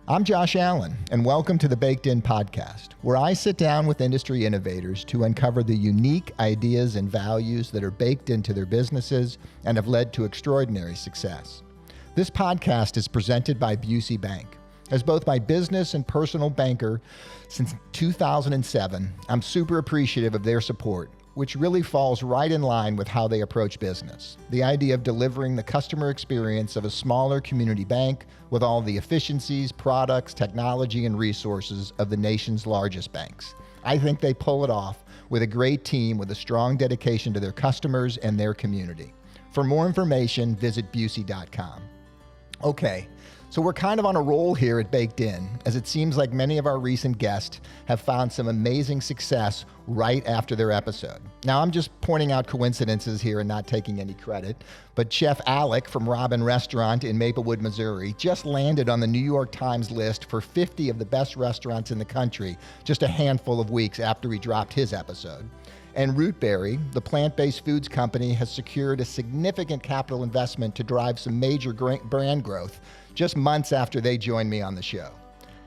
I'm Josh Allen, and welcome to the Baked In podcast, where I sit down with industry innovators to uncover the unique ideas and values that are baked into their businesses and have led to extraordinary success. This podcast is presented by Busey Bank. As both my business and personal banker since 2007, I'm super appreciative of their support, which really falls right in line with how they approach business. The idea of delivering the customer experience of a smaller community bank with all the efficiencies, products, technology, and resources of the nation's largest banks. I think they pull it off with a great team with a strong dedication to their customers and their community. For more information, visit busey.com. Okay, so we're kind of on a roll here at Baked In, as it seems like many of our recent guests have found some amazing success right after their episode. Now, I'm just pointing out coincidences here and not taking any credit, but Chef Alec from Robin Restaurant in Maplewood, Missouri, just landed on the New York Times list for 50 of the best restaurants in the country just a handful of weeks after he dropped his episode. And Rootberry, the plant-based foods company, has secured a significant capital investment to drive some major brand growth just months after they joined me on the show.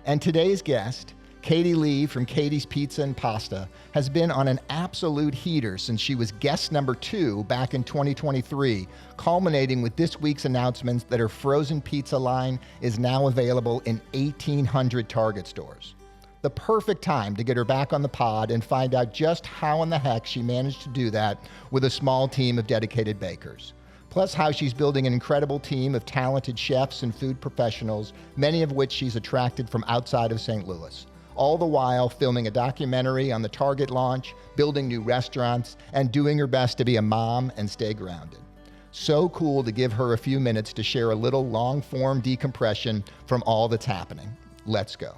And today's guest, Katie Lee from Katie's Pizza and Pasta, has been on an absolute heater since she was guest number 2 back in 2023, culminating with this week's announcements that her frozen pizza line is now available in 1,800 Target stores. The perfect time to get her back on the pod and find out just how in the heck she managed to do that with a small team of dedicated bakers. Plus how she's building an incredible team of talented chefs and food professionals, many of which she's attracted from outside of St. Louis. All the while filming a documentary on the Target launch, building new restaurants, and doing her best to be a mom and stay grounded. So cool to give her a few minutes to share a little long-form decompression from all that's happening. Let's go.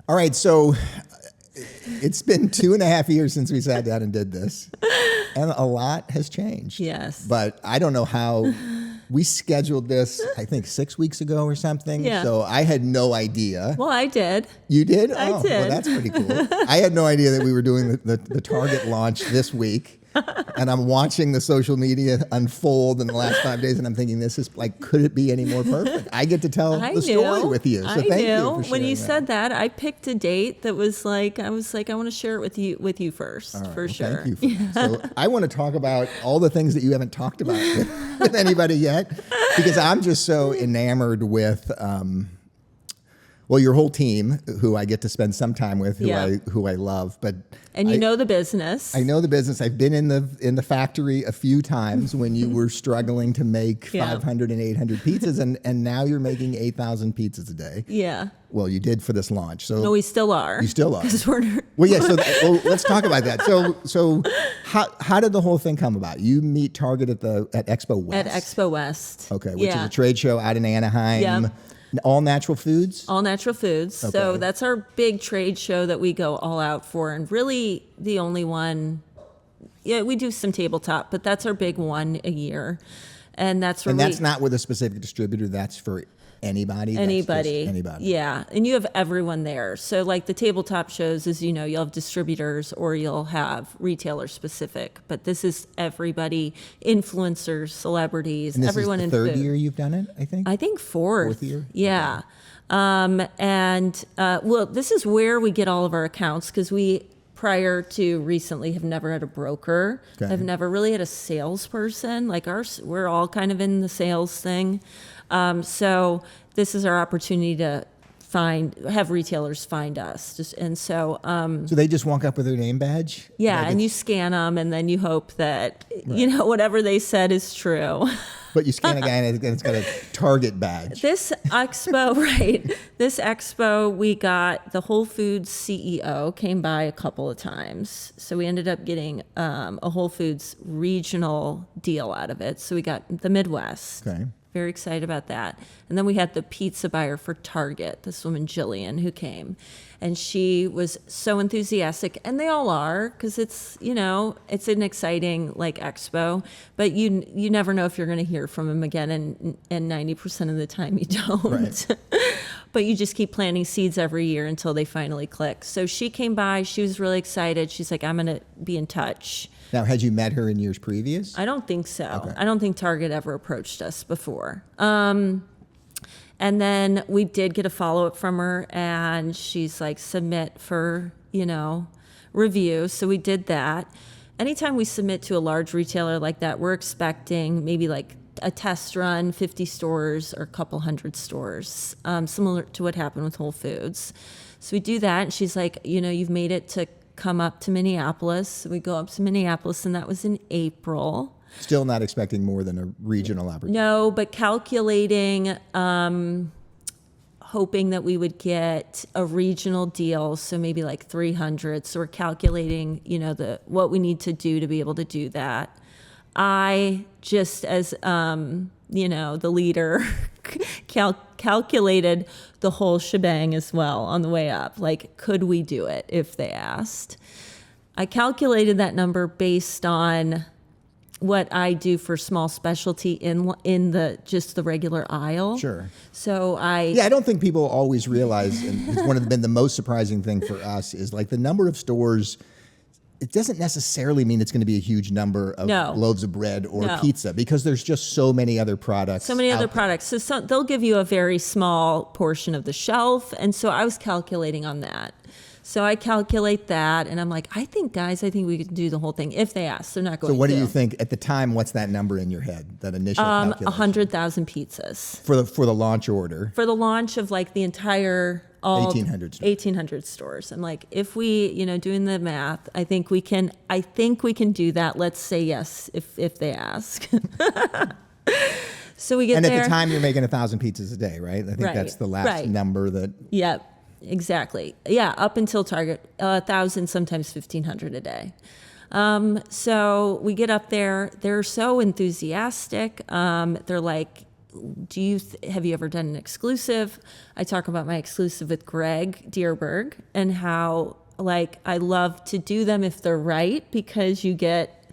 All right, so it's been 2.5 years since we sat down and did this, and a lot has changed. Yes. But I don't know how we scheduled this, I think 6 weeks ago or something. Yeah. So I had no idea. Well, I did. You did? I did. Well, that's pretty cool. I had no idea that we were doing the Target launch this week. And I'm watching the social media unfold in the last 5 days, and I'm thinking, this is like, could it be any more perfect? I get to tell the story with you. So thank you for sharing when you that. said that, I picked a date that was like, I want to share it with you first, All right, for well, sure. Thank you. So I want to talk about all the things that you haven't talked about with anybody yet, because I'm just so enamored with your whole team, who I get to spend some time with, who I love. And you know the business. I know the business. I've been in the factory a few times when you were struggling to make 500 and 800 pizzas, and now you're making 8,000 pizzas a day. Yeah. Well, you did for this launch. So no, we still are. You still are. Well, yeah. So let's talk about that. So how did the whole thing come about? You meet Target at Expo West. At Expo West. Okay, which is a trade show out in Anaheim. Yeah. All natural foods? All natural foods. Okay. So that's our big trade show that we go all out for, and really the only one. Yeah, we do some tabletop, but that's our big one a year, and that's not with a specific distributor. That's for anybody. Anybody. Anybody. Yeah, and you have everyone there. So like the tabletop shows, as you know, you'll have distributors or you'll have retailer specific. But this is everybody, influencers, celebrities, and this everyone is the in third food. year you've done it, I think? I think fourth. Fourth year? Yeah. Okay. This is where we get all of our accounts, because we, prior to recently, have never had a broker. Okay. Have never really had a salesperson. We're all kind of in the sales thing. So this is our opportunity to have retailers find us. So they just walk up with their name badge? Yeah, and you scan them, and then you hope that, whatever they said is true. But you scan a guy and it's got a Target badge. This expo, right? This expo, we got the Whole Foods CEO came by a couple of times. So we ended up getting a Whole Foods regional deal out of it. So we got the Midwest. Okay. Very excited about that. And then we had the pizza buyer for Target, this woman, Jillian, who came. And she was so enthusiastic, and they all are, because it's an exciting expo, but you never know if you're going to hear from them again, and 90% of the time you don't. Right. But you just keep planting seeds every year until they finally click. So she came by, she was really excited. She's like, I'm going to be in touch. Now, had you met her in years previous? I don't think so. Okay. I don't think Target ever approached us before. And then we did get a follow-up from her, and she's like, submit for, review. So we did that. Anytime we submit to a large retailer like that, we're expecting maybe like a test run, 50 stores or a couple hundred stores, similar to what happened with Whole Foods. So we do that, and she's like, you've made it to come up to Minneapolis. So we go up to Minneapolis, and that was in April. Still not expecting more than a regional opportunity. No, but calculating, hoping that we would get a regional deal, so maybe like 300. So we're calculating, what we need to do to be able to do that. I just, as the leader, calculated the whole shebang as well on the way up. Like, could we do it if they asked? I calculated that number based on what I do for small specialty in the regular aisle. Sure. So I don't think people always realize, and it's been the most surprising thing for us, is like the number of stores. It doesn't necessarily mean it's going to be a huge number of loaves of bread or pizza, because there's just so many other products. So many other products. So they'll give you a very small portion of the shelf. And so I was calculating on that. So I calculate that, and I'm like, I think we could do the whole thing if they ask. They're not going to. So what do you think at the time? What's that number in your head? That initial calculation? 100,000 pizzas for the launch order. For the launch of like the entire 1,800 stores. 1,800 stores. I'm like, if we, doing the math, I think we can do that. Let's say yes if they ask. So we get there. And at the time, you're making 1,000 pizzas a day, right? I think that's the last number that. Yep. Exactly. Yeah, up until target, 1,000, sometimes 1,500 a day. So we get up there. They're so enthusiastic. They're like, have you ever done an exclusive? I talk about my exclusive with Greg Dierberg and how, like, I love to do them if they're right, because you get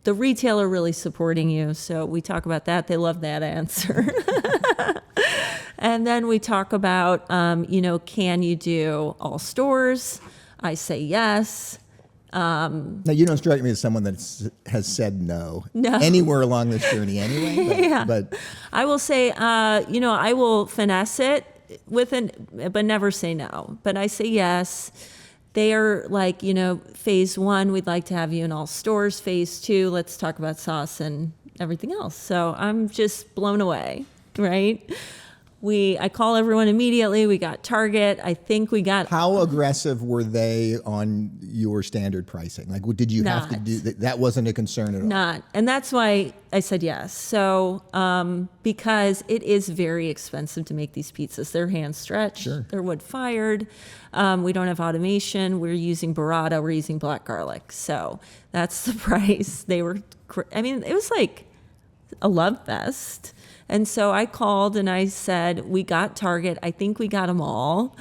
the retailer really supporting you. So we talk about that. They love that answer. And then we talk about, can you do all stores? I say yes. Now, you don't strike me as someone that has said no anywhere along this journey anyway. But I will say, I will finesse it but never say no. But I say yes. They are like, phase 1, we'd like to have you in all stores. Phase 2, let's talk about sauce and everything else. So I'm just blown away, right? I call everyone immediately. We got Target. I think we got. How aggressive were they on your standard pricing? Like, did you have to do that? That wasn't a concern at all. Not, and that's why I said yes. So, because it is very expensive to make these pizzas. They're hand stretched. Sure. They're wood fired. We don't have automation. We're using burrata. We're using black garlic. So that's the price. It was like a love fest. And so I called and I said, we got Target. I think we got them all.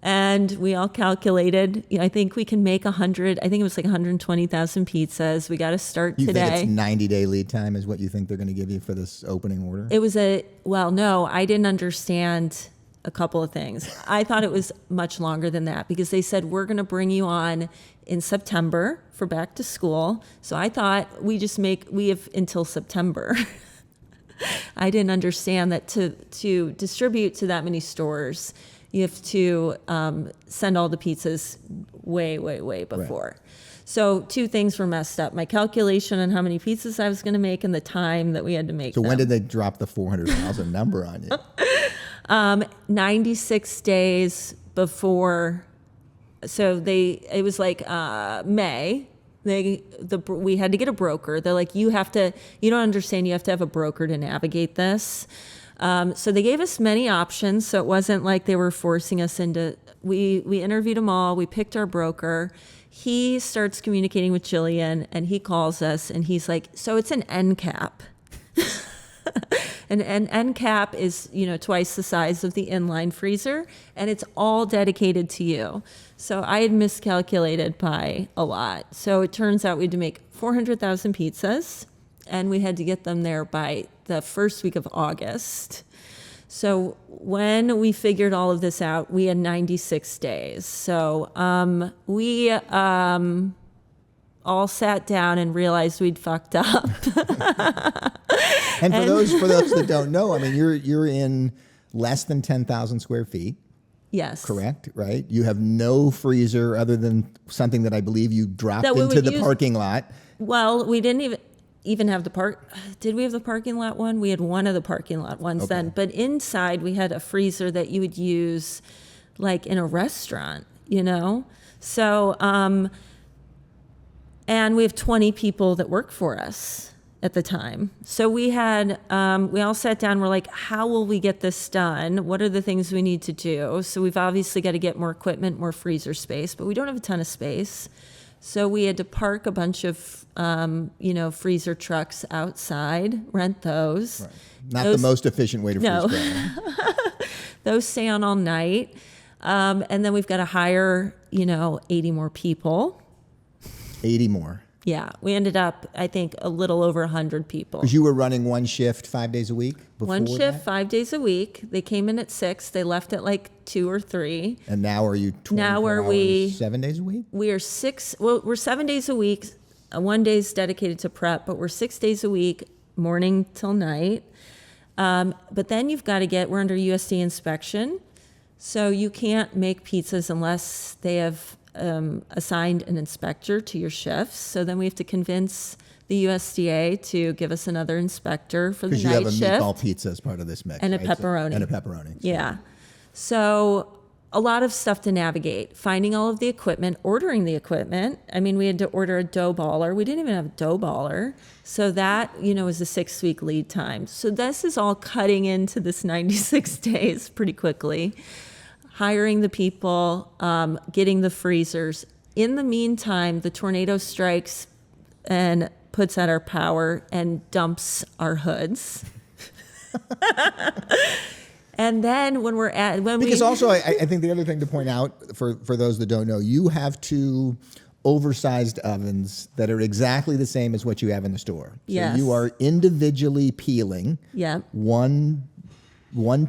And we all calculated, I think we can make 100. I think it was like 120,000 pizzas. We got to start today. You think it's 90-day lead time is what you think they're going to give you for this opening order? It was no, I didn't understand a couple of things. I thought it was much longer than that, because they said, we're going to bring you on in September for back to school. So I thought we have until September. I didn't understand that to distribute to that many stores, you have to send all the pizzas way, way, way before. Right. So 2 things were messed up. My calculation on how many pizzas I was going to make and the time that we had to make them. So when did they drop the 400,000 number on you? 96 days before. So it was like May. We had to get a broker. They're like, you don't understand, you have to have a broker to navigate this. So they gave us many options. So it wasn't like they were forcing us into, we interviewed them all. We picked our broker. He starts communicating with Jillian, and he calls us and he's like, so it's an end cap. An end cap is, twice the size of the inline freezer, and it's all dedicated to you. So I had miscalculated by a lot. So it turns out we had to make 400,000 pizzas, and we had to get them there by the first week of August. So when we figured all of this out, we had 96 days. So we all sat down and realized we'd fucked up. And for those that don't know, I mean, you're in less than 10,000 square feet. Yes. Correct, right? You have no freezer other than something that I believe you dropped That we into would the use- parking lot. Well, we didn't even have the park. Did we have the parking lot one? We had one of the parking lot ones then. But inside we had a freezer that you would use like in a restaurant, you know? So, and we have 20 people that work for us at the time. So we had, we all sat down, we're like, how will we get this done? What are the things we need to do? So we've obviously got to get more equipment, more freezer space, but we don't have a ton of space. So we had to park a bunch of, freezer trucks outside, rent those. Right. Not the most efficient way to freeze No. bread. Those stay on all night. And then we've got to hire, 80 more people. 80 more. Yeah, we ended up, I think, a little over 100 people. Because you were running one shift 5 days a week before One shift, that? 5 days a week. They came in at 6. They left at like 2 or 3. And now are you 24 Now are hours, we- 7 days a week? We are 6. Well, we're 7 days a week. 1 day is dedicated to prep, but we're 6 days a week, morning till night. But then you've got to we're under USDA inspection. So you can't make pizzas unless they have assigned an inspector to your shifts. So then we have to convince the USDA to give us another inspector for the Because you have night a shift. meatball pizza as part of this mix. And a right? So- pepperoni. and a pepperoni. Yeah. So a lot of stuff to navigate, finding all of the equipment, ordering the equipment. I mean, we had to order a dough baller. We didn't even have a dough baller. So that, was a 6-week lead time. So this is all cutting into this 96 days pretty quickly. Hiring the people, getting the freezers. In the meantime, the tornado strikes and puts out our power and dumps our hoods. And then Because also, I think the other thing to point out for those that don't know, you have 2 oversized ovens that are exactly the same as what you have in the store. So Yes. you are individually peeling Yeah. one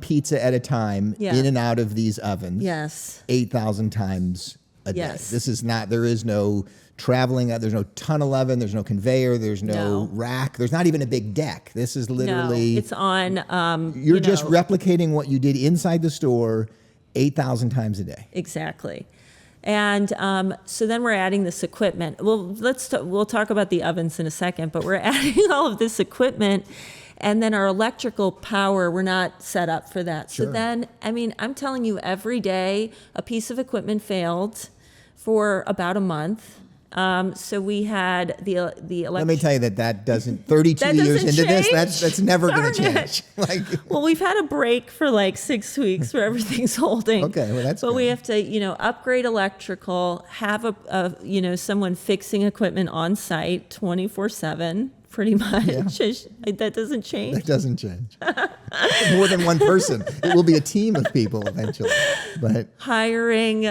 pizza at a time Yeah. in and out of these ovens. Yes. 8,000 times a day. Yes. This is not, there is no traveling, there's no tunnel oven, there's no conveyor, there's no No. rack, there's not even a big deck. This is literally, No, it's on. you're just replicating what you did inside the store 8,000 times a day. Exactly. And so then we're adding this equipment. Well, we'll talk about the ovens in a second, but we're adding all of this equipment. And then our electrical power, we're not set up for that. Sure. So then, I'm telling you, every day a piece of equipment failed for about a month. So we had the electric. Let me tell you that doesn't, 32 That years doesn't into this, change? that's never going to Darn change. Like, Well, we've had a break for like 6 weeks where everything's holding. Okay, well, that's But we good. have to, upgrade electrical, have someone fixing equipment on site 24/7, pretty much. That doesn't change. that doesn't change. More than one person. It will be a team of people eventually. But Hiring,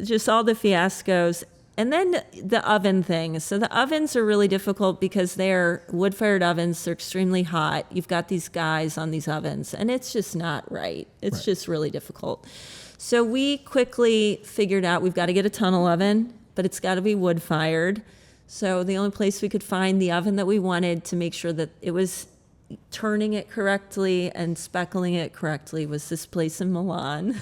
just all the fiascos. And then the oven thing. So the ovens are really difficult because they're wood-fired ovens. They're extremely hot. You've got these guys on these ovens, and it's just not right. It's just really difficult. So we quickly figured out we've got to get a tunnel oven, but it's got to be wood-fired. So the only place we could find the oven that we wanted to make sure that it was turning it correctly and speckling it correctly was this place in Milan.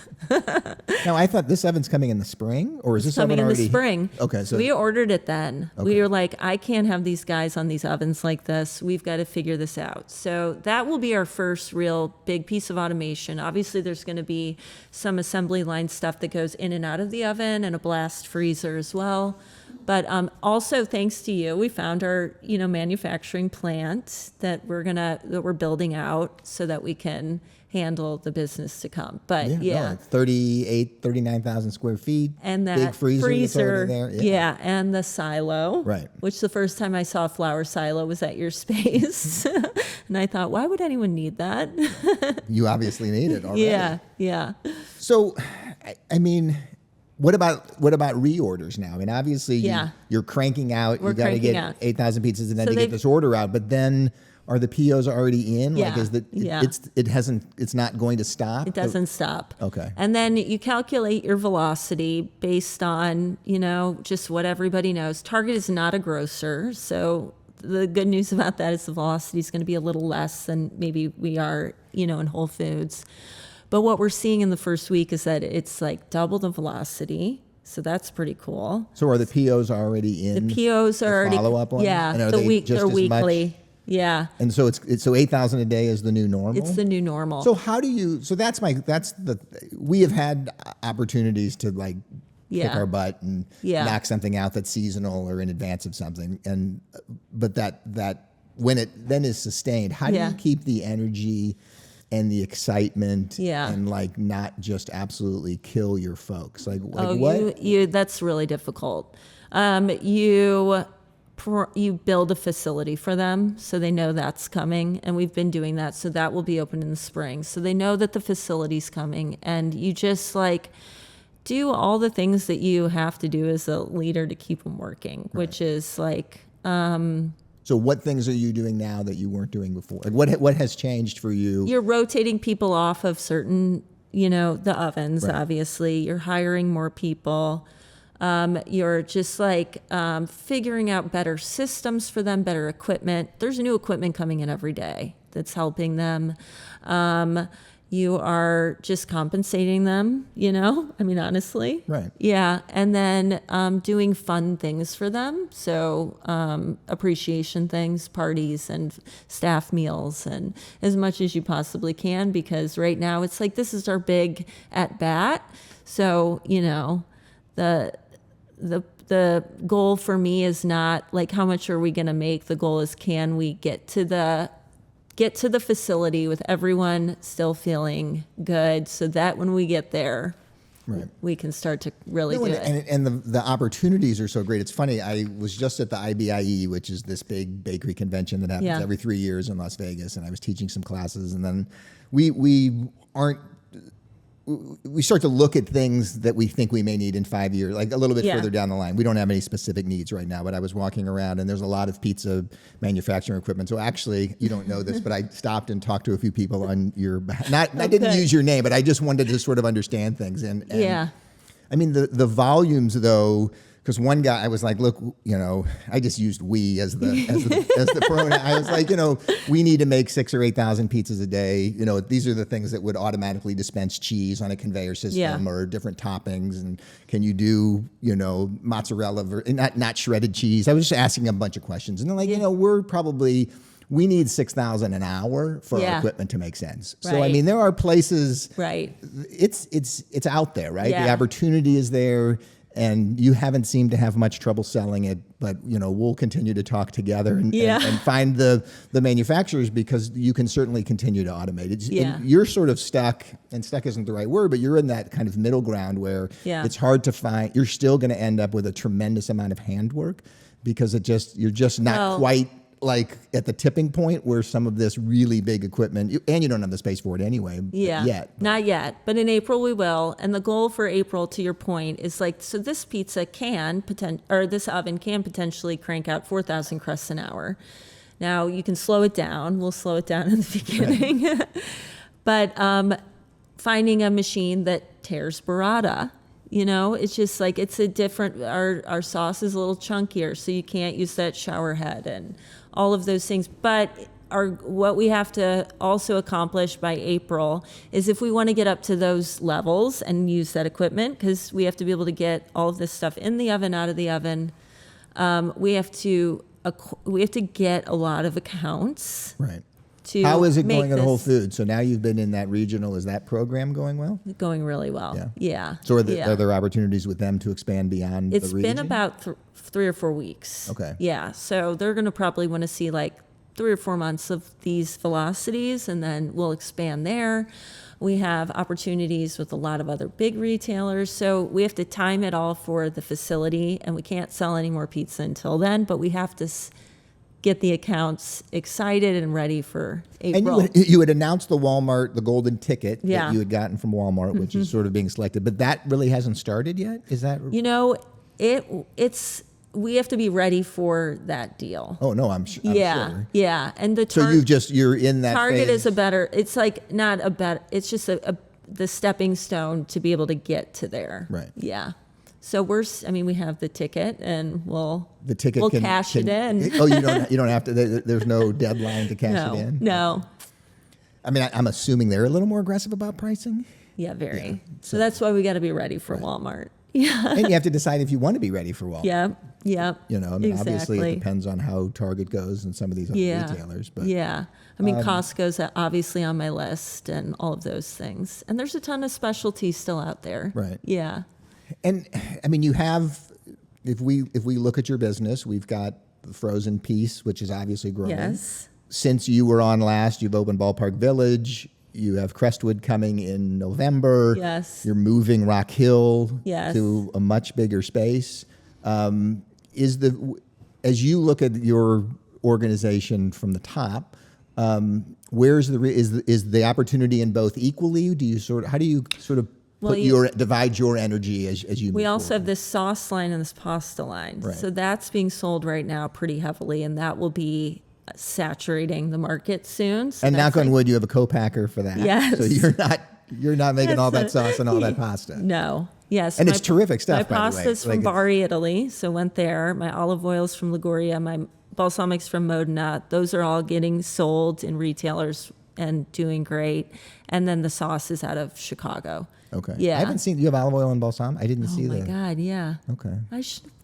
now I thought this oven's coming in the spring, or is this Coming oven in already? the spring. Okay, so we ordered it then. Okay. We were like, I can't have these guys on these ovens like this. We've got to figure this out. So that will be our first real big piece of automation. Obviously, there's going to be some assembly line stuff that goes in and out of the oven and a blast freezer as well. But also, thanks to you, we found our manufacturing plant that we're building out so that we can handle the business to come. But no, 39,000 square feet. and that big freezer that's already there. yeah, and the silo, Right. Which the first time I saw a flour silo was at your space, and I thought, why would anyone need that? You obviously need it already. Yeah. So, I mean, what about reorders now? I mean, obviously you're cranking out. We're you got to cranking get out. 8,000 pizzas and then So to get they've- this order out. But then are the POs already in? Yeah, Like, is that yeah. it's not going to stop? It doesn't stop. Okay. And then you calculate your velocity based on, just what everybody knows. Target is not a grocer, so the good news about that is the velocity is going to be a little less than maybe we are, in Whole Foods. But what we're seeing in the first week is that it's like double the velocity. So that's pretty cool. So are the POs already in? The POs are already follow-up ones? Yeah, And are they just they're as weekly. much? Yeah. And so it's 8,000 a day is the new normal? It's the new normal. So how do you, we have had opportunities to like kick Yeah. our butt and Yeah. knock something out that's seasonal or in advance of something. But that when it then is sustained, how do Yeah. you keep the energy and the excitement Yeah. and like not just absolutely kill your folks? Like Oh, what? you that's really difficult. You build a facility for them so they know that's coming, and we've been doing that, so that will be open in the spring. So they know that the facility's coming, and you just like do all the things that you have to do as a leader to keep them working, which is like So what things are you doing now that you weren't doing before? Like what has changed for you? you're rotating people off of certain, the ovens, Right. obviously. You're hiring more people. You're just like figuring out better systems for them, better equipment. There's new equipment coming in every day that's helping them. You are just compensating them, honestly. Right. Yeah. And then doing fun things for them. So appreciation things, parties and staff meals, and as much as you possibly can, because right now it's like this is our big at bat. So, the goal for me is not like how much are we going to make. The goal is can we get to the facility with everyone still feeling good, so that when we get there, Right. we can start to really do it. And the opportunities are so great. It's funny. I was just at the IBIE, which is this big bakery convention that happens Yeah. every 3 years in Las Vegas, and I was teaching some classes. And then we start to look at things that we think we may need in 5 years, like a little bit Yeah. further down the line. We don't have any specific needs right now, but I was walking around and there's a lot of pizza manufacturing equipment. So actually, you don't know this, but I stopped and talked to a few people on your behalf. I didn't use your name, but I just wanted to sort of understand things. And Yeah. I mean, the volumes though, because one guy, I was like, look, I just used we as the pronoun. I was like, we need to make 6,000 or 8,000 pizzas a day. These are the things that would automatically dispense cheese on a conveyor system Yeah. or different toppings. And can you do, mozzarella, not shredded cheese? I was just asking a bunch of questions. And they're like, we need 6,000 an hour for our Yeah. equipment to make sense. So, I Right. mean, there are places, Right. it's out there, right? Yeah. The opportunity is there. And you haven't seemed to have much trouble selling it, but we'll continue to talk together and find the manufacturers, because you can certainly continue to automate it. Yeah. And you're sort of stuck, and stuck isn't the right word, but you're in that kind of middle ground where Yeah. it's hard to find. You're still going to end up with a tremendous amount of handwork because you're just not quite like at the tipping point where some of this really big equipment, and you don't have the space for it anyway yet. Not yet, but in April we will. And the goal for April, to your point, is like, so this pizza this oven can potentially crank out 4,000 crusts an hour. Now you can slow it down. We'll slow it down in the beginning, right. But finding a machine that tears burrata. It's just like it's a different. Our sauce is a little chunkier, so you can't use that shower head and all of those things. But what we have to also accomplish by April is if we want to get up to those levels and use that equipment, because we have to be able to get all of this stuff in the oven, out of the oven. We have to get a lot of accounts. Right. How is it going at Whole Foods? So now you've been in that regional. Is that program going well? Going really well. Yeah. So are there opportunities with them to expand beyond the region? It's been about 3 or 4 weeks. Okay. Yeah. So they're going to probably want to see like 3 or 4 months of these velocities, and then we'll expand there. We have opportunities with a lot of other big retailers. So we have to time it all for the facility, and we can't sell any more pizza until then, but we have to get the accounts excited and ready for April. And you had announced the Walmart, the golden ticket Yeah. that you had gotten from Walmart, which is sort of being selected, but that really hasn't started yet? Is that? We have to be ready for that deal. Oh no, I'm sure. Yeah. And So you're in that Target phase. it's like not a better, it's just the stepping stone to be able to get to there. Right. Yeah. So we have the ticket, and we'll We'll cash it in. Oh, you don't have to. There's no deadline to cash it in. No. I mean, I'm assuming they're a little more aggressive about pricing. Yeah, very. Yeah, So that's why we got to be ready for Walmart. Yeah. And you have to decide if you want to be ready for Walmart. Yeah. You know, I mean, obviously exactly. it depends on how Target goes and some of these other retailers. But Yeah. I mean, Costco's obviously on my list and all of those things. And there's a ton of specialties still out there. Right. Yeah. And I mean, you have, if we look at your business, we've got the frozen piece, which is obviously growing. Yes. Since you were on last, you've opened Ballpark Village. You have Crestwood coming in November. Yes. You're moving Rock Hill Yes. to a much bigger space. As you look at your organization from the top, where's is the opportunity in both equally? How do you sort of divide your energy as you move We also forward? have this sauce line and this pasta line. Right. So that's being sold right now pretty heavily, and that will be saturating the market soon. So And that's knock on wood, you have a co-packer for that. Yes. So you're not making all that sauce and all that pasta. No. Yes. And it's terrific stuff, My by the way. pasta's from Like Bari, Italy, so went there. My olive oil's from Liguria. My balsamics from Modena. Those are all getting sold in retailers and doing great. And then the sauce is out of Chicago. Okay. Yeah. I haven't seen. You have olive oil and balsam? I didn't see Oh my that. God, yeah. Okay.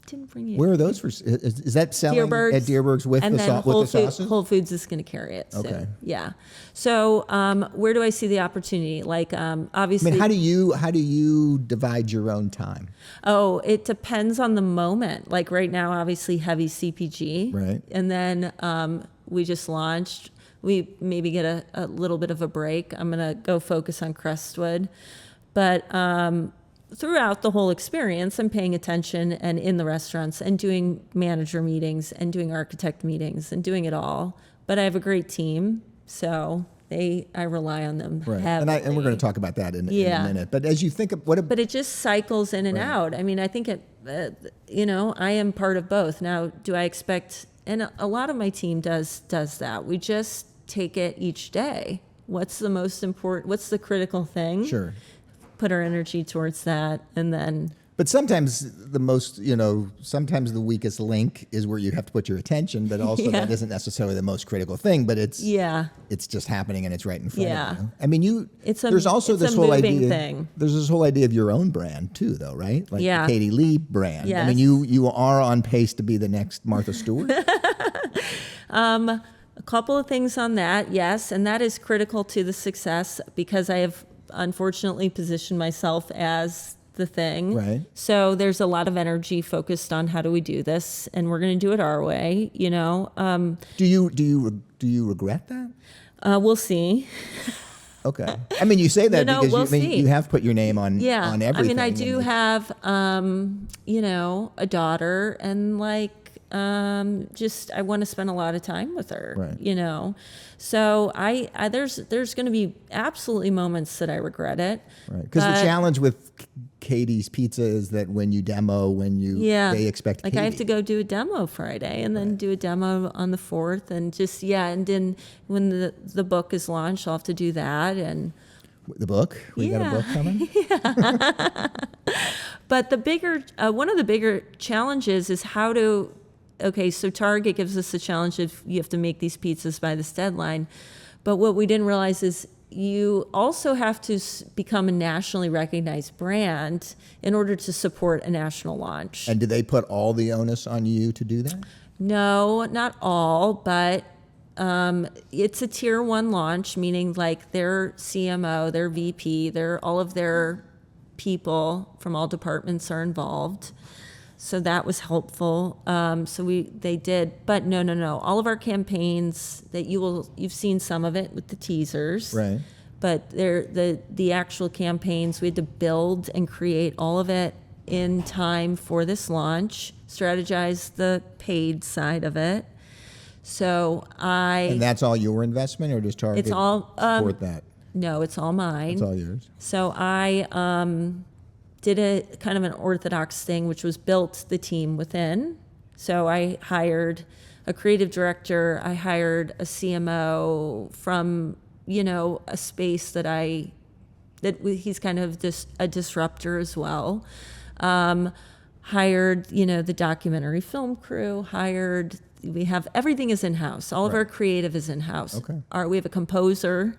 Didn't bring you. Where are those for? Is that selling Deerberg's, at Deerberg's with and the then sauces? Whole Foods is going to carry it. So, Okay. yeah. So where do I see the opportunity? Like obviously. I mean, how do you divide your own time? Oh, it depends on the moment. Like right now, obviously heavy CPG. Right. And then we just launched. We maybe get a little bit of a break. I'm going to go focus on Crestwood. But throughout the whole experience, I'm paying attention and in the restaurants and doing manager meetings and doing architect meetings and doing it all. But I have a great team, so I rely on them Right. heavily. And we're going to talk about that in a minute. But as you think of But it just cycles in and out. I mean, I think I am part of both. Now, do I expect? And a lot of my team does that. We just take it each day. What's the most important? What's the critical thing? Sure. Put our energy towards that, and then. But sometimes sometimes the weakest link is where you have to put your attention, but also that isn't necessarily the most critical thing, but it's just happening and it's right in front of you. I mean, there's also this whole idea thing. There's this whole idea of your own brand too, though, right? Like the Katie Lee brand. Yes. I mean, you are on pace to be the next Martha Stewart. A couple of things on that, yes, and that is critical to the success because I have unfortunately positioned myself as the thing. Right. So there's a lot of energy focused on how do we do this, and we're going to do it our way. Do you regret that? We'll see. Okay. I mean, you say that because we'll see. you have put your name on everything. I mean, I do have a daughter, and I want to spend a lot of time with her. Right. So there's going to be absolutely moments that I regret it. Right. Because the challenge with Katie's Pizza is that when you demo, they expect Katie. I have to go do a demo Friday and then do a demo on the 4th and and then when the book is launched, I'll have to do that. And the book? We got a book coming? Yeah. But one of the bigger challenges is so Target gives us the challenge of you have to make these pizzas by this deadline. But what we didn't realize is you also have to become a nationally recognized brand in order to support a national launch. And do they put all the onus on you to do that? No, not all, but it's a tier 1 launch, meaning like their CMO, their VP, all of their people from all departments are involved. So that was helpful. They did, but no. All of our campaigns you've seen some of it with the teasers, right? But the actual campaigns we had to build and create all of it in time for this launch. Strategize the paid side of it. And that's all your investment, or does Target support that? No, it's all mine. It's all yours. So I did a kind of an orthodox thing, which was built the team within. So I hired a creative director. I hired a CMO from, a space that he's kind of a disruptor as well. Hired, the documentary film crew, we have, everything is in-house. All of our creative is in-house. Okay. We have a composer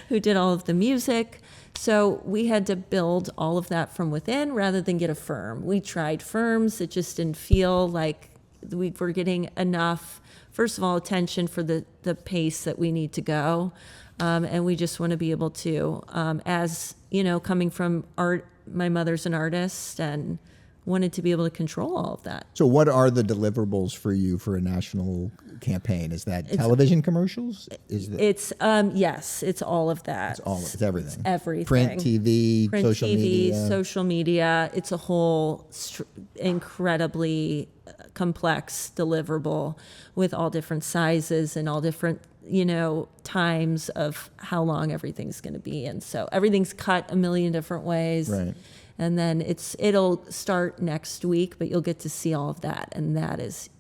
who did all of the music. So we had to build all of that from within rather than get a firm. We tried firms. It just didn't feel like we were getting enough, first of all, attention for the pace that we need to go. And we just want to be able to, coming from art, my mother's an artist and wanted to be able to control all of that. So what are the deliverables for you for a national campaign? Is that television commercials? It's yes, it's all of that. It's everything. It's everything. Print TV, social media. It's a whole incredibly complex deliverable with all different sizes and all different times of how long everything's going to be. And so everything's cut a million different ways. Right. And then it'll start next week, but you'll get to see all of that. And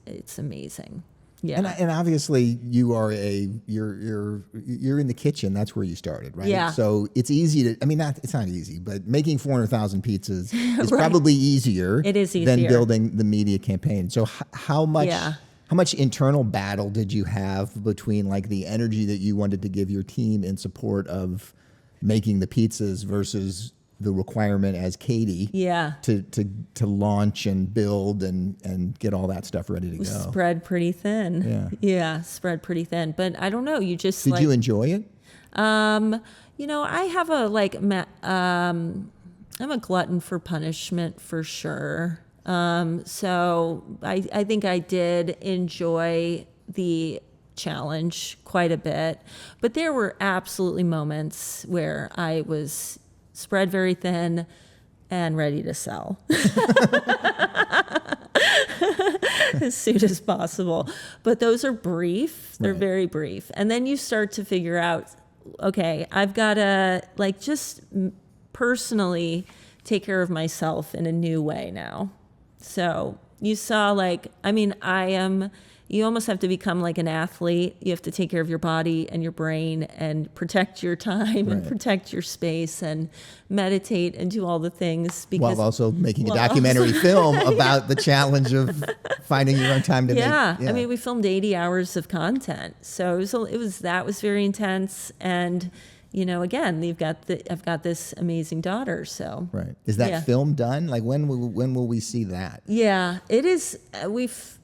it's amazing. Yeah. And obviously you are you're in the kitchen. That's where you started, right? Yeah. So it's easy to, it's not easy, but making 400,000 pizzas is probably easier. It is easier than building the media campaign. So how much internal battle did you have between like the energy that you wanted to give your team in support of making the pizzas versus the requirement as Katie to launch and build and get all that stuff ready to go? Spread pretty thin. Yeah, spread pretty thin. But I don't know, did you enjoy it? I have I'm a glutton for punishment for sure. So I think I did enjoy the challenge quite a bit, but there were absolutely moments where I was spread very thin and ready to sell as soon as possible. But those are brief. They're very brief. And then you start to figure out, okay, I've got to just personally take care of myself in a new way now. So you saw you almost have to become like an athlete. You have to take care of your body and your brain and protect your time and protect your space and meditate and do all the things. While also making a documentary film about the challenge of finding your own time to make. Yeah. We filmed 80 hours of content. So that was very intense. And again, I've got this amazing daughter. So is that film done? Like when will we see that? Yeah, it is.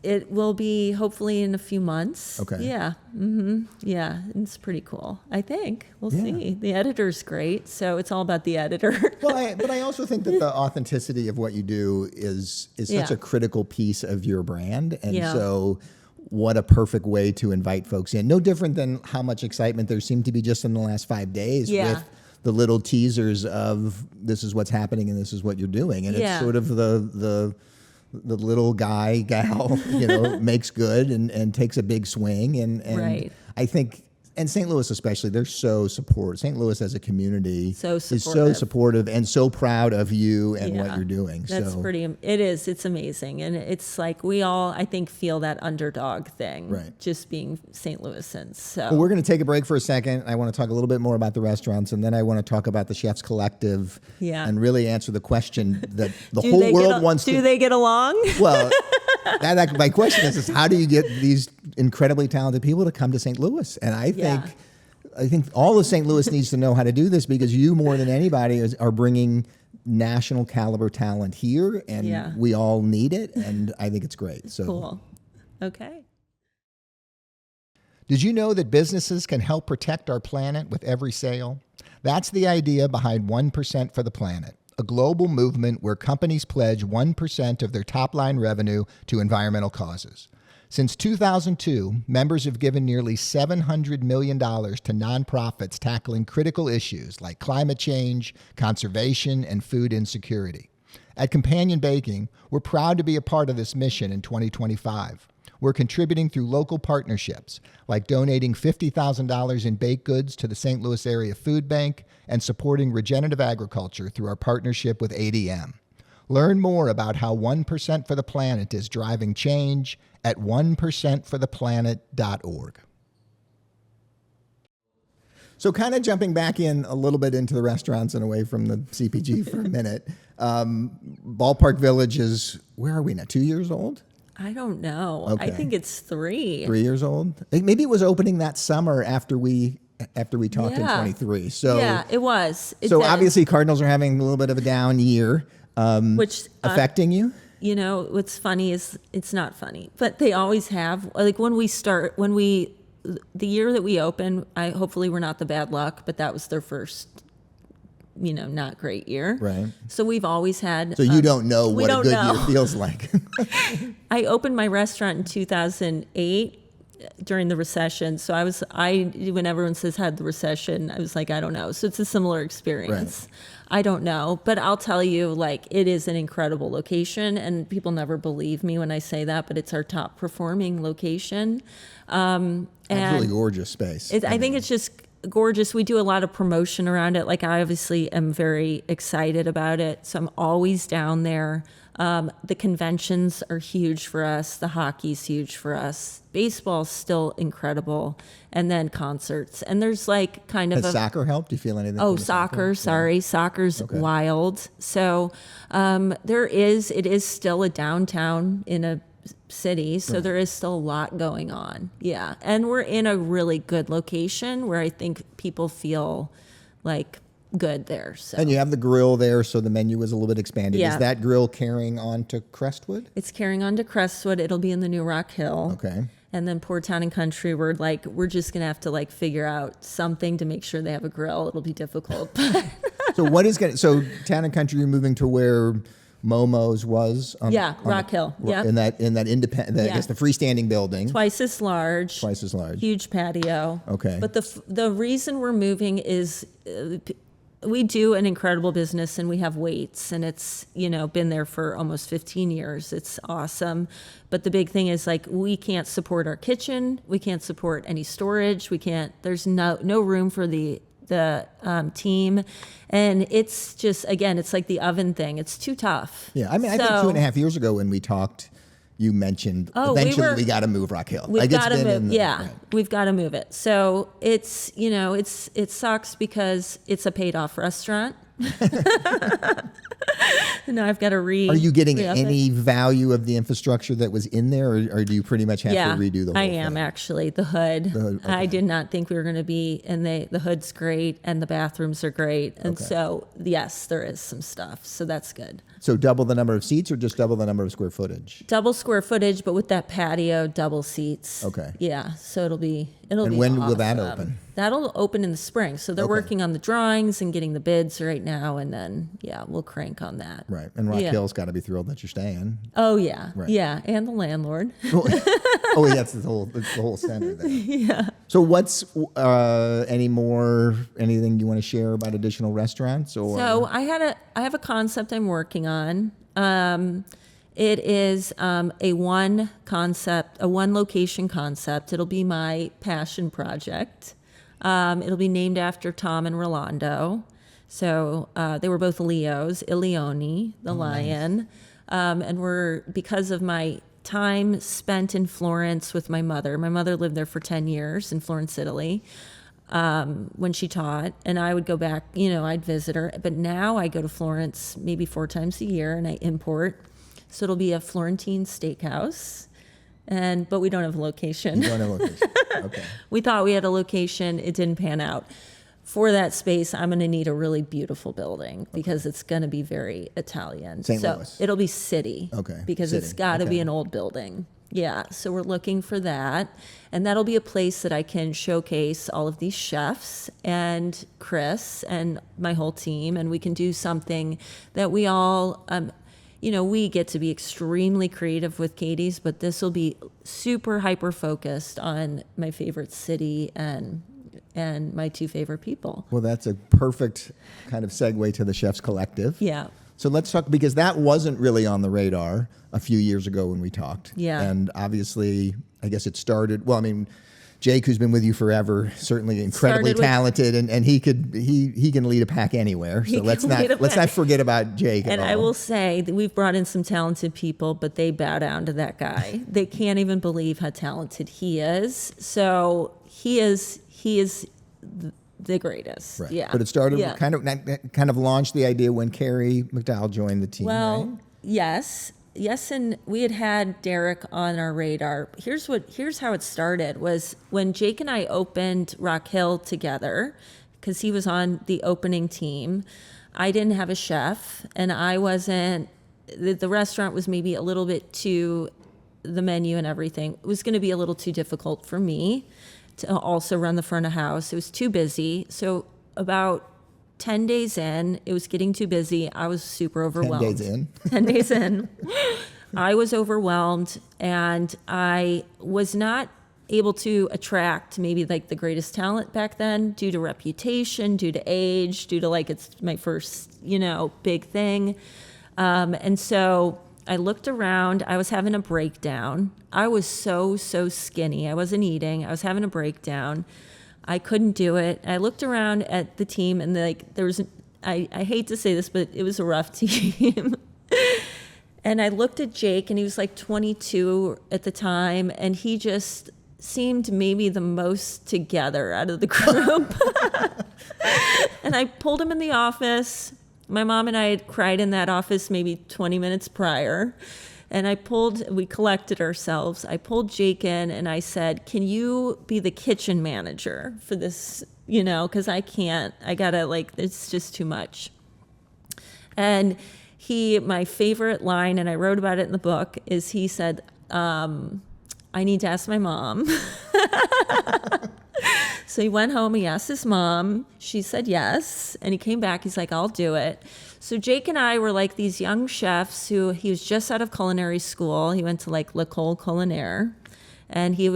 It will be hopefully in a few months. Okay. Yeah. Mm-hmm. Yeah, it's pretty cool. I think we'll see. The editor's great, so it's all about the editor. But I also think that the authenticity of what you do is such a critical piece of your brand, and so. What a perfect way to invite folks in. No different than how much excitement there seemed to be just in the last 5 days with the little teasers of this is what's happening and this is what you're doing. And it's sort of the little gal, makes good and takes a big swing. And I think, and St. Louis especially, they're so supportive. St. Louis as a community is so supportive and so proud of you and what you're doing. That's it is. It's amazing. And it's like we all, I think, feel that underdog thing, just being St. Louisans. So we're going to take a break for a second. I want to talk a little bit more about the restaurants, and then I want to talk about the Chefs Collective and really answer the question that the whole world wants to. Do they get along? Well, my question is how do you get these incredibly talented people to come to St. Louis? And I think all of St. Louis needs to know how to do this because you more than anybody are bringing national caliber talent here, and we all need it. And I think it's great. So cool. Okay. Did you know that businesses can help protect our planet with every sale? That's the idea behind 1% for the Planet, a global movement where companies pledge 1% of their top-line revenue to environmental causes. Since 2002, members have given nearly $700 million to nonprofits tackling critical issues like climate change, conservation, and food insecurity. At Companion Baking, we're proud to be a part of this mission in 2025. We're contributing through local partnerships, like donating $50,000 in baked goods to the St. Louis Area Food Bank and supporting regenerative agriculture through our partnership with ADM. Learn more about how 1% for the Planet is driving change at 1%fortheplanet.org. So kind of jumping back in a little bit into the restaurants and away from the CPG for a minute. Ballpark Village is, where are we now, 2 years old? I don't know. Okay. I think it's 3. 3 years old? Maybe it was opening that summer after we talked in 23. So yeah, it was. It so did. obviously Cardinals are having a little bit of a down year. Which Affecting you? You know, what's funny is it's not funny, but they always have. Like the year that we open, hopefully we're not the bad luck, but that was their first, not great year. Right. So we've always had. So you don't know what a good year feels like. I opened my restaurant in 2008 during the recession. So when everyone says had the recession, I was like, I don't know. So it's a similar experience. Right. I don't know, but I'll tell you, like, it is an incredible location, and people never believe me when I say that, but it's our top performing location. Absolutely gorgeous space. I think it's just gorgeous. We do a lot of promotion around it. Like, I obviously am very excited about it, so I'm always down there. The conventions are huge for us. The hockey's huge for us. Baseball's still incredible. And then concerts. And there's like kind of Has soccer helped? Do you feel anything? Oh, soccer. Sorry. Soccer's wild. So it is still a downtown in a city. So there is still a lot going on. Yeah. And we're in a really good location where I think people feel like good there. So. And you have the grill there, so the menu is a little bit expanded. Yeah. Is that grill carrying on to Crestwood? It's carrying on to Crestwood. It'll be in the New Rock Hill. Okay. And then Poor Town and Country, we're just gonna have to figure out something to make sure they have a grill. It'll be difficult. So Town and Country, you're moving to where Momo's was? Rock Hill. Yeah. In that independent, I guess the freestanding building. Twice as large. Huge patio. Okay. But the reason we're moving is we do an incredible business, and we have Waits, and it's, been there for almost 15 years. It's awesome. But the big thing is we can't support our kitchen. We can't support any storage. There's no room for the team. And it's just, again, it's like the oven thing. It's too tough. Yeah. I mean, I think 2.5 years ago when we talked, you mentioned eventually we got to move Rock Hill. We've got to move. We've got to move it. So it's, it sucks because it's a paid off restaurant. No, I've got to Are you getting any value of the infrastructure that was in there, or do you pretty much have to redo the whole thing? I am actually. The hood. Okay. I did not think we were going to be, and the hood's great, and the bathrooms are great, and so yes, there is some stuff. So that's good. So double the number of seats, or just double the number of square footage? Double square footage, but with that patio, double seats. Okay. Yeah. So it'll be. And when will that open? That'll open in the spring. So they're working on the drawings and getting the bids right now, and then we'll crank on that. Right. And Rock Hill's got to be thrilled that you're staying. Oh yeah. Right. Yeah, and the landlord. That's the whole center there. Yeah. So what's anything you want to share about additional restaurants, or? So I have a concept I'm working on. It is a one location concept. It'll be my passion project. It'll be named after Tom and Rolando. So they were both Leos, Ilione, the lion. Nice. And because of my time spent in Florence with my mother. My mother lived there for 10 years in Florence, Italy, when she taught. And I would go back, I'd visit her. But now I go to Florence maybe 4 times a year, and I import. So it'll be a Florentine steakhouse, but we don't have a location. You don't have a location. Okay. We thought we had a location. It didn't pan out. For that space, I'm going to need a really beautiful building because it's going to be very Italian. St. Louis. It'll be city. Okay. Because it's got to be an old building. Yeah. So we're looking for that. And that'll be a place that I can showcase all of these chefs and Chris and my whole team. And we can do something that we all... we get to be extremely creative with Katie's, but this will be super hyper focused on my favorite city and my 2 favorite people. Well, that's a perfect kind of segue to the Chefs Collective. Yeah. So let's talk, because that wasn't really on the radar a few years ago when we talked. Yeah. And obviously, I guess it started, Jake, who's been with you forever, certainly incredibly talented, and he can lead a pack anywhere. So let's not forget about Jake. And I will say that we've brought in some talented people, but they bow down to that guy. They can't even believe how talented he is. So he is the greatest. Right. Yeah. But it started Yeah. kind of launched the idea when Carrie McDowell joined the team, Well, right? yes, and we had Derek on our radar. Here's how it started was when Jake and I opened Rock Hill together, because he was on the opening team. I didn't have a chef, and I wasn't. The restaurant was maybe a little bit too, the menu and everything was going to be a little too difficult for me to also run the front of house. It was too busy. So about 10 days in, it was getting too busy. I was super overwhelmed. 10 days in? 10 days in. I was overwhelmed, and I was not able to attract maybe like the greatest talent back then due to reputation, due to age, due to like it's my first, big thing. And so I looked around. I was having a breakdown. I was so skinny. I wasn't eating. I was having a breakdown. I couldn't do it. I looked around at the team, and there was, I hate to say this, but it was a rough team. And I looked at Jake, and he was like 22 at the time, and he just seemed maybe the most together out of the group. And I pulled him in the office. My mom and I had cried in that office maybe 20 minutes prior. And we collected ourselves. I pulled Jake in and I said, can you be the kitchen manager for this, because I can't, it's just too much. And my favorite line, and I wrote about it in the book, is he said, I need to ask my mom. So he went home, he asked his mom, she said yes, and he came back, he's like, I'll do it. So Jake and I were like these young chefs he was just out of culinary school. He went to like L'École Culinaire, and he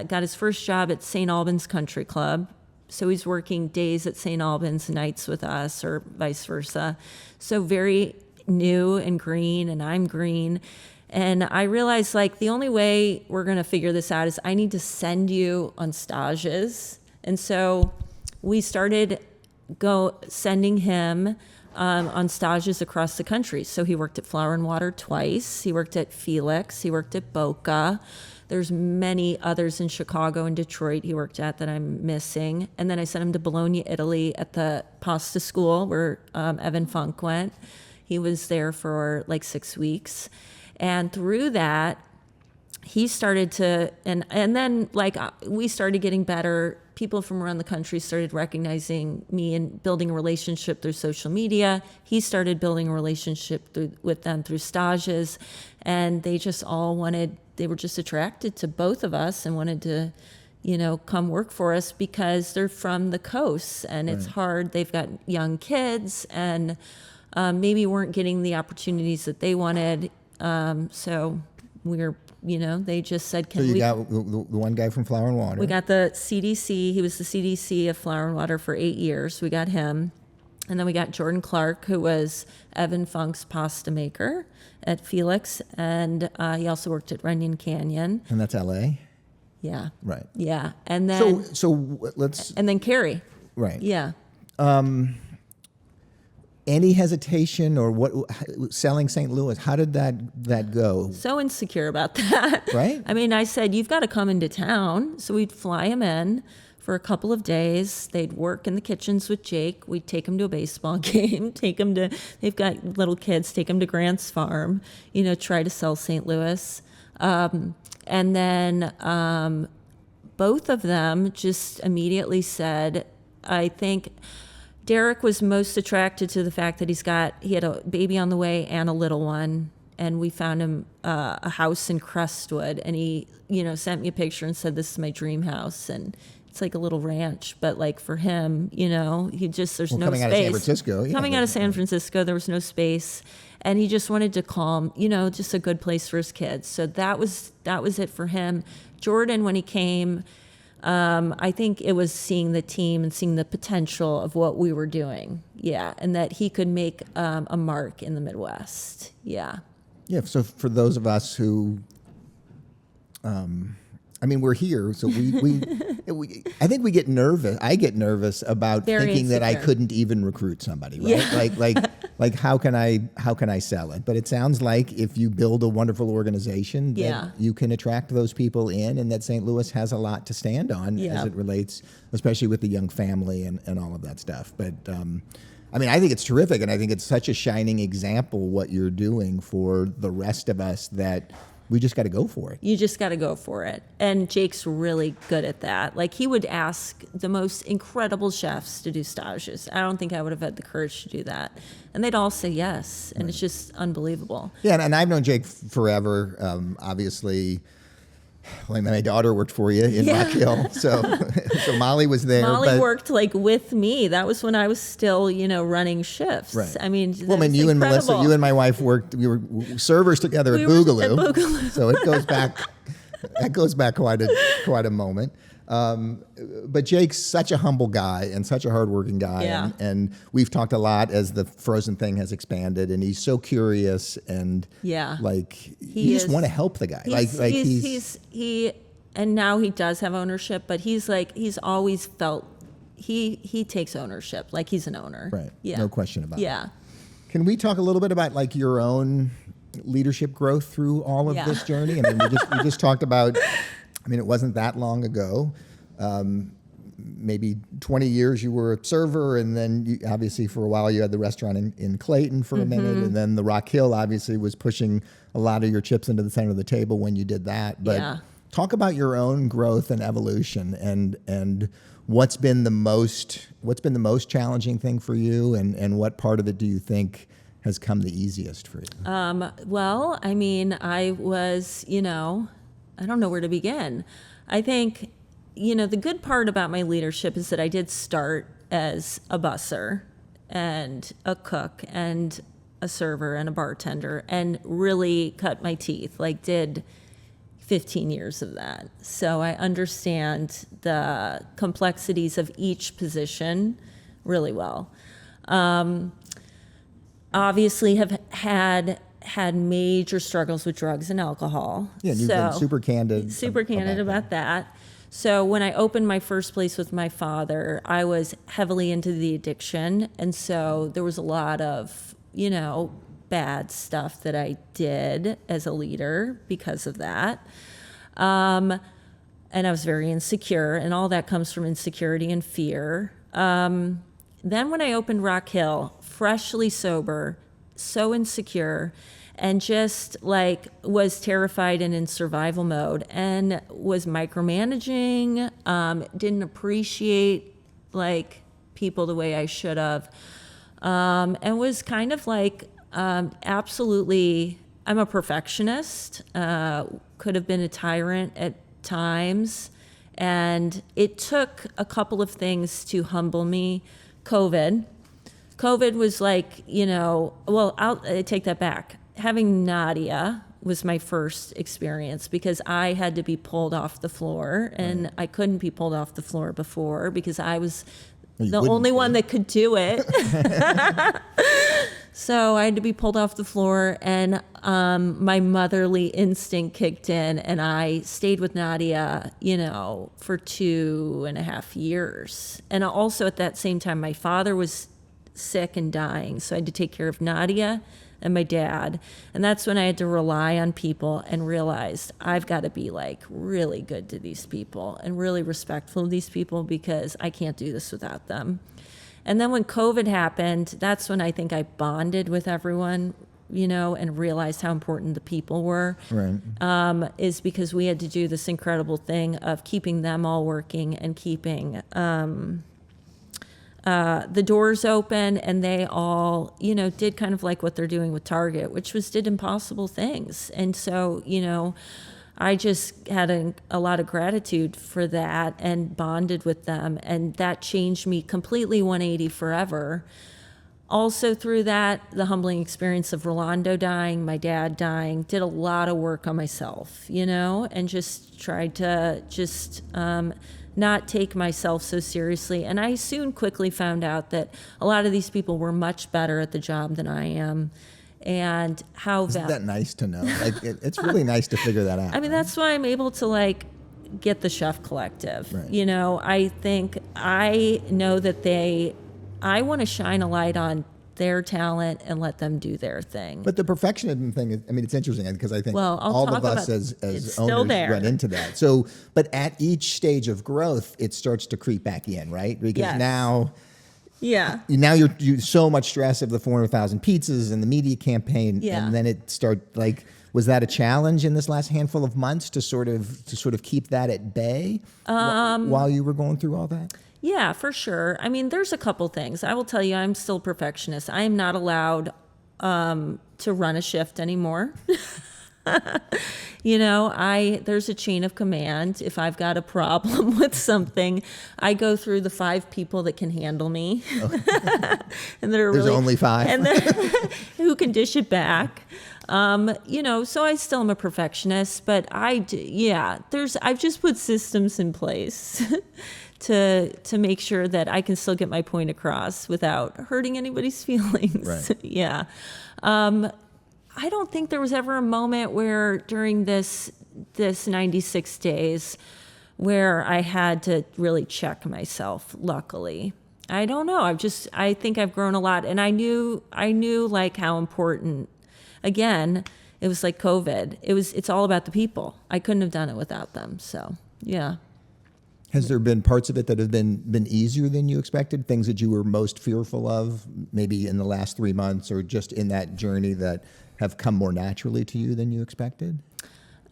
got his first job at St. Albans Country Club. So he's working days at St. Albans, nights with us, or vice versa. So very new and green, and I'm green. And I realized like the only way we're going to figure this out is I need to send you on stages. And so we started sending him on stages across the country. So he worked at Flour and Water twice. He worked at Felix. He worked at Boca. There's many others in Chicago and Detroit he worked at that I'm missing. And then I sent him to Bologna, Italy at the pasta school where Evan Funk went. He was there for like 6 weeks. And through that, he started to, and then like we started getting better. People from around the country started recognizing me and building a relationship through social media. He started building a relationship with them through stages. And they just they were just attracted to both of us and wanted to, come work for us because they're from the coast and it's hard. They've got young kids and maybe weren't getting the opportunities that they wanted. So they just said, so you got the one guy from Flour and Water. We got the CDC. He was the CDC of Flour and Water for 8 years. We got him. And then we got Jordan Clark, who was Evan Funk's pasta maker at Felix. And he also worked at Runyon Canyon. And that's L.A.? Yeah. Right. Yeah. And then... So let's... And then Carrie. Right. Yeah. Any hesitation or what selling St. Louis? How did that go? So insecure about that. Right? I mean, I said, you've got to come into town. So we'd fly him in for a couple of days. They'd work in the kitchens with Jake. We'd take him to a baseball game, they've got little kids, take him to Grant's Farm, try to sell St. Louis. And then both of them just immediately said, I think Derek was most attracted to the fact that he had a baby on the way and a little one, and we found him a house in Crestwood, and he, sent me a picture and said, "This is my dream house," and it's like a little ranch, but like for him, there's no space. Coming out of San Francisco, coming out of San Francisco, there was no space, and he just wanted to calm, just a good place for his kids. So that was it for him. Jordan, when he came. I think it was seeing the team and seeing the potential of what we were doing. Yeah. And that he could make a mark in the Midwest. Yeah. Yeah. So for those of us who, we're here. So I think we get nervous. I get nervous about Very thinking that I insecure. couldn't even recruit somebody, right? Yeah. Like like how can I sell it? But it sounds like if you build a wonderful organization, that you can attract those people in, and that St. Louis has a lot to stand on as it relates, especially with the young family and all of that stuff. But I mean, I think it's terrific, and I think it's such a shining example what you're doing for the rest of us that we just got to go for it. You just got to go for it. And Jake's really good at that. Like, he would ask the most incredible chefs to do stages. I don't think I would have had the courage to do that. And they'd all say yes. And it's just unbelievable. Yeah, and I've known Jake forever. Obviously, well, my daughter worked for you in Rock Hill. So Molly was there. Molly worked like with me. That was when I was still, running shifts. Right. I mean, well, you and Melissa, you and my wife worked. We were servers together at Boogaloo. So it goes back. That goes back quite a moment. But Jake's such a humble guy and such a hardworking guy, and we've talked a lot as the frozen thing has expanded, and he's so curious and like you just want to help the guy. And now he does have ownership, but he's always felt he takes ownership, like he's an owner. Right. Yeah. No question about it. Yeah. Can we talk a little bit about like your own leadership growth through all of this journey? I mean, we just talked about. I mean, it wasn't that long ago. Maybe 20 years you were a server, and then obviously for a while you had the restaurant in Clayton for a minute, and then the Rock Hill obviously was pushing a lot of your chips into the center of the table when you did that. But talk about your own growth and evolution, and what's been the most challenging thing for you, and what part of it do you think has come the easiest for you? Well, I mean, I was, I don't know where to begin. I think, the good part about my leadership is that I did start as a busser and a cook and a server and a bartender and really cut my teeth, like did 15 years of that. So I understand the complexities of each position really well. Obviously have had major struggles with drugs and alcohol. Yeah, you've been super candid about that. So when I opened my first place with my father, I was heavily into the addiction. And so there was a lot of, bad stuff that I did as a leader because of that. And I was very insecure, and all that comes from insecurity and fear. Then when I opened Rock Hill, freshly sober, so insecure, and just like was terrified and in survival mode, and was micromanaging, didn't appreciate like people the way I should have, and was kind of like absolutely, I'm a perfectionist, could have been a tyrant at times, and it took a couple of things to humble me. COVID was like, well, I take that back. Having Nadia was my first experience because I had to be pulled off the floor, and I couldn't be pulled off the floor before because I was the only one that could do it. So I had to be pulled off the floor, and my motherly instinct kicked in, and I stayed with Nadia, for 2.5 years. And also at that same time, my father was sick and dying, so I had to take care of Nadia and my dad. And that's when I had to rely on people and realized I've got to be like really good to these people and really respectful of these people because I can't do this without them. And then when COVID happened, that's when I think I bonded with everyone, and realized how important the people were. Right. Is because we had to do this incredible thing of keeping them all working and keeping the doors open, and they all, did kind of like what they're doing with Target, which was did impossible things. And so, I just had a lot of gratitude for that and bonded with them. And that changed me completely 180 forever. Also through that, the humbling experience of Rolando dying, my dad dying, did a lot of work on myself, and just tried to not take myself so seriously. And I soon quickly found out that a lot of these people were much better at the job than I am. And how Isn't that nice to know? Like, it's really nice to figure that out. I mean, that's why I'm able to like get the Chef Collective. Right. I think I know that I want to shine a light on their talent and let them do their thing. But the perfectionism thing, it's interesting because I think Well, I'll all talk of us about- as it's still owners there. run into that. So, but at each stage of growth, it starts to creep back in, right? Because Yes. now you're so much stress of the 400,000 pizzas and the media campaign, Yeah. and then it was that a challenge in this last handful of months to sort of keep that at bay while you were going through all that? Yeah, for sure. I mean, there's a couple things. I will tell you, I'm still a perfectionist. I am not allowed to run a shift anymore. There's a chain of command. If I've got a problem with something, I go through the 5 people that can handle me, and There's only 5, and then who can dish it back. So I still am a perfectionist, but I've just put systems in place to make sure that I can still get my point across without hurting anybody's feelings. Right. Yeah. I don't think there was ever a moment where during this 96 days where I had to really check myself, luckily. I don't know. I think I've grown a lot, and I knew like how important, again, it was like COVID. It's all about the people. I couldn't have done it without them. So, yeah. Has there been parts of it that have been easier than you expected? Things that you were most fearful of, maybe in the last 3 months, or just in that journey that have come more naturally to you than you expected?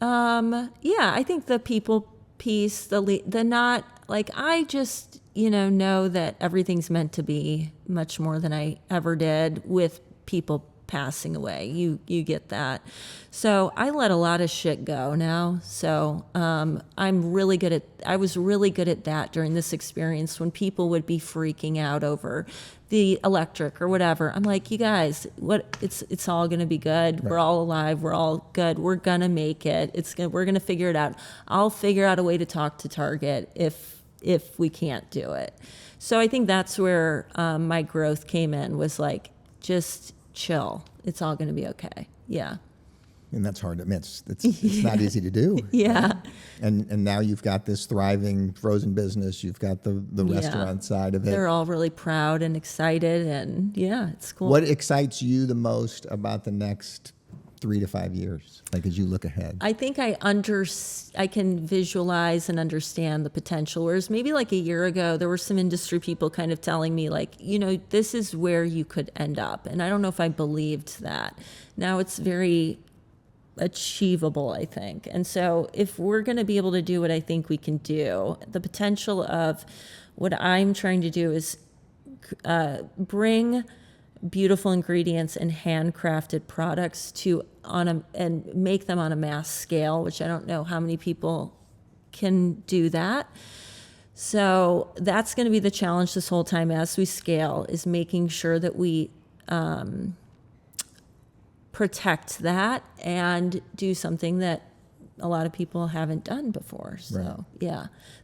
I think the people piece, the not like I just know that everything's meant to be much more than I ever did with people passing away. You get that. So I let a lot of shit go now. So I was really good at that during this experience when people would be freaking out over the electric or whatever. I'm like, you guys, it's all going to be good. Right. We're all alive. We're all good. We're going to make it. We're going to figure it out. I'll figure out a way to talk to Target if we can't do it. So I think that's where my growth came in, was like, just chill. It's all going to be okay. Yeah. And that's hard to admit. It's not easy to do. Yeah. Right? And now you've got this thriving frozen business. You've got the restaurant side of it. They're all really proud and excited, and it's cool. What excites you the most about the next 3 to 5 years, like as you look ahead? I think I can visualize and understand the potential. Whereas maybe like a year ago, there were some industry people kind of telling me like, this is where you could end up. And I don't know if I believed that. Now it's very achievable, I think. And so if we're going to be able to do what I think we can do, the potential of what I'm trying to do is bring beautiful ingredients and handcrafted products and make them on a mass scale, which I don't know how many people can do that. So that's going to be the challenge this whole time as we scale, is making sure that we protect that and do something that a lot of people haven't done before. So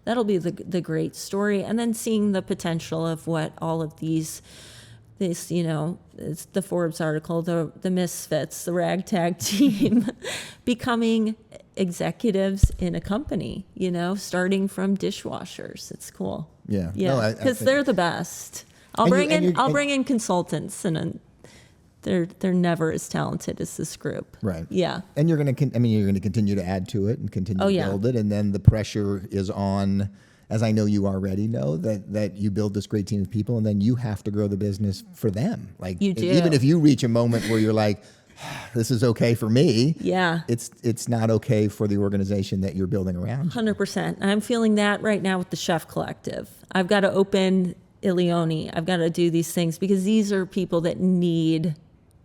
that'll be the great story. And then seeing the potential of what all of this, it's the Forbes article, the misfits, the ragtag team, becoming executives in a company, starting from dishwashers. It's cool. Yeah. Yeah. Because they're the best. I'll bring in consultants, and they're never as talented as this group. Right. Yeah. And you're going to continue to add to it and continue to build it. And then the pressure is on, as I know you already know, that you build this great team of people, and then you have to grow the business for them. Like, you do. Even if you reach a moment where you're like, this is okay for me. Yeah. It's not okay for the organization that you're building around. 100%. I'm feeling that right now with the Chef Collective. I've got to open Ilioni. I've got to do these things because these are people that need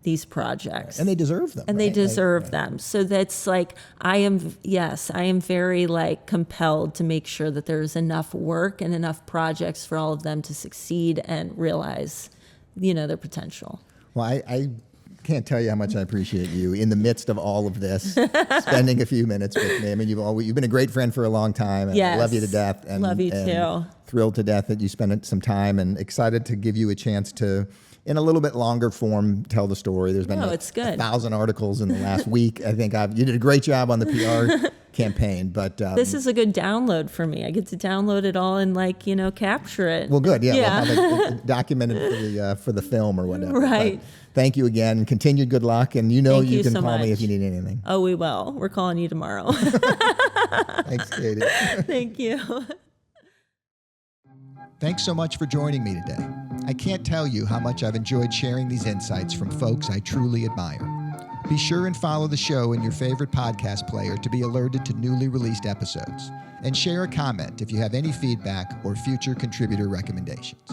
these projects. And they deserve them. And right? they deserve them. So that's like, I am very like compelled to make sure that there's enough work and enough projects for all of them to succeed and realize, their potential. Well, I can't tell you how much I appreciate you in the midst of all of this, spending a few minutes with me. I mean, you've been a great friend for a long time. And Yes. I love you to death. And, love you too. thrilled to death that you spent some time and excited to give you a chance to, in a little bit longer form, tell the story. There's been it's good. 1,000 articles in the last week. I think you did a great job on the PR campaign, but this is a good download for me. I get to download it all and capture it. Well, good. Yeah. We'll have it documented for the film or whatever. Right. But thank you again. Continued good luck. And you Thank you can so call me much. if you need anything. Oh, we will. We're calling you tomorrow. Thanks, Katie. Thank you. Thanks so much for joining me today. I can't tell you how much I've enjoyed sharing these insights from folks I truly admire. Be sure and follow the show in your favorite podcast player to be alerted to newly released episodes. And share a comment if you have any feedback or future contributor recommendations.